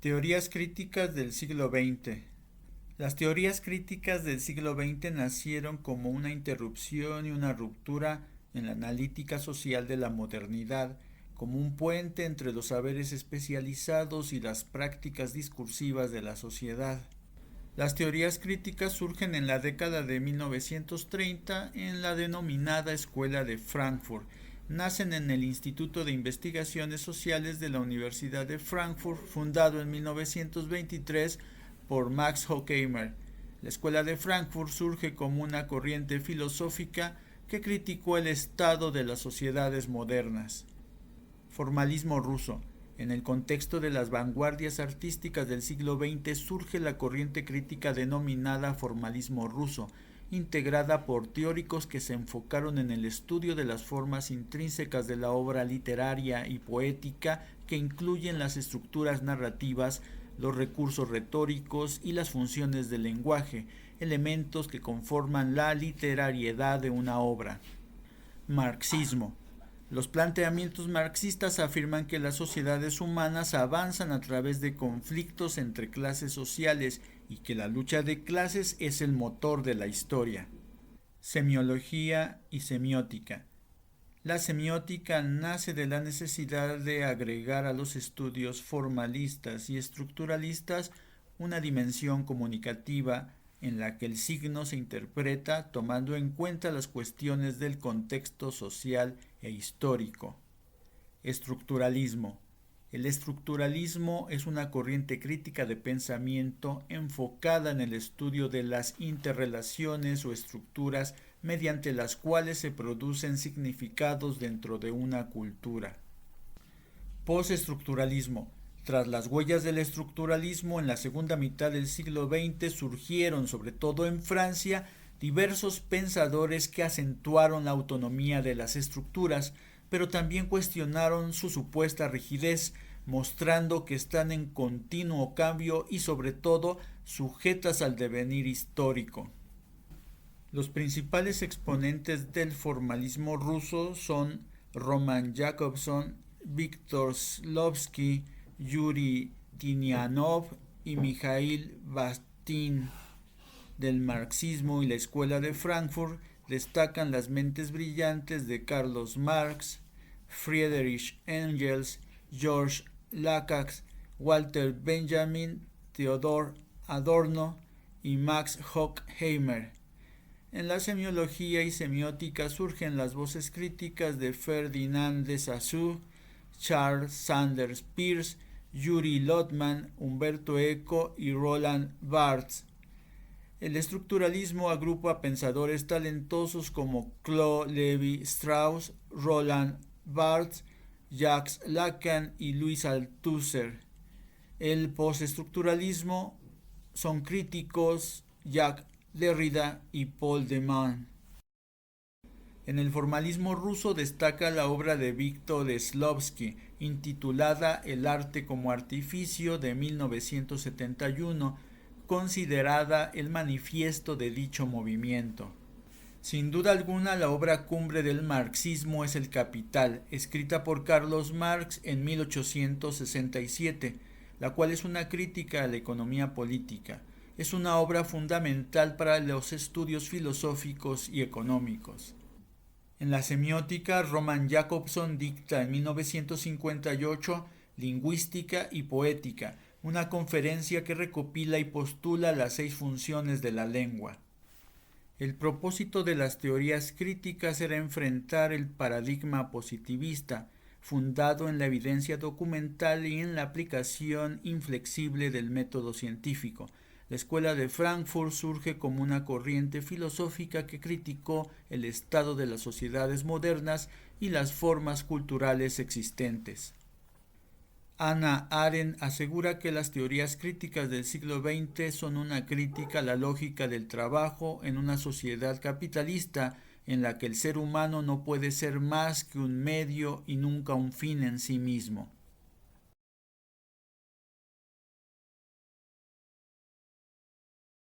Teorías críticas del siglo XX. Las teorías críticas del siglo XX nacieron como una interrupción y una ruptura en la analítica social de la modernidad, como un puente entre los saberes especializados y las prácticas discursivas de la sociedad. Las teorías críticas surgen en la década de 1930 en la denominada Escuela de Frankfurt. Nacen en el Instituto de Investigaciones Sociales de la Universidad de Frankfurt, fundado en 1923 por Max Horkheimer. La Escuela de Frankfurt surge como una corriente filosófica que criticó el estado de las sociedades modernas. Formalismo ruso. En el contexto de las vanguardias artísticas del siglo XX surge la corriente crítica denominada formalismo ruso, integrada por teóricos que se enfocaron en el estudio de las formas intrínsecas de la obra literaria y poética, que incluyen las estructuras narrativas, los recursos retóricos y las funciones del lenguaje, elementos que conforman la literariedad de una obra. Marxismo. Los planteamientos marxistas afirman que las sociedades humanas avanzan a través de conflictos entre clases sociales y que la lucha de clases es el motor de la historia. Semiología y semiótica. La semiótica nace de la necesidad de agregar a los estudios formalistas y estructuralistas una dimensión comunicativa en la que el signo se interpreta tomando en cuenta las cuestiones del contexto social e histórico. Estructuralismo. El estructuralismo es una corriente crítica de pensamiento enfocada en el estudio de las interrelaciones o estructuras mediante las cuales se producen significados dentro de una cultura. Postestructuralismo. Tras las huellas del estructuralismo en la segunda mitad del siglo XX surgieron, sobre todo en Francia, diversos pensadores que acentuaron la autonomía de las estructuras, pero también cuestionaron su supuesta rigidez, mostrando que están en continuo cambio y sobre todo sujetas al devenir histórico. Los principales exponentes del formalismo ruso son Roman Jakobson, Viktor Shklovsky, Yuri Tinianov y Mikhail Bakhtin. Del marxismo y la Escuela de Frankfurt destacan las mentes brillantes de Carlos Marx, Friedrich Engels, George Lukács, Walter Benjamin, Theodor Adorno y Max Horkheimer. En la semiología y semiótica surgen las voces críticas de Ferdinand de Saussure, Charles Sanders Peirce, Yuri Lotman, Humberto Eco y Roland Barthes. El estructuralismo agrupa a pensadores talentosos como Claude Lévi-Strauss, Roland Barthes, Jacques Lacan y Louis Althusser. El postestructuralismo son críticos Jacques Derrida y Paul de Man. En el formalismo ruso destaca la obra de Viktor Shklovsky, intitulada El arte como artificio de 1971, considerada el manifiesto de dicho movimiento. Sin duda alguna, la obra cumbre del marxismo es El Capital, escrita por Carlos Marx en 1867, la cual es una crítica a la economía política. Es una obra fundamental para los estudios filosóficos y económicos. En la semiótica, Roman Jakobson dicta en 1958 Lingüística y Poética, una conferencia que recopila y postula las 6 funciones de la lengua. El propósito de las teorías críticas era enfrentar el paradigma positivista, fundado en la evidencia documental y en la aplicación inflexible del método científico. La Escuela de Frankfurt surge como una corriente filosófica que criticó el estado de las sociedades modernas y las formas culturales existentes. Hannah Arendt asegura que las teorías críticas del siglo XX son una crítica a la lógica del trabajo en una sociedad capitalista en la que el ser humano no puede ser más que un medio y nunca un fin en sí mismo.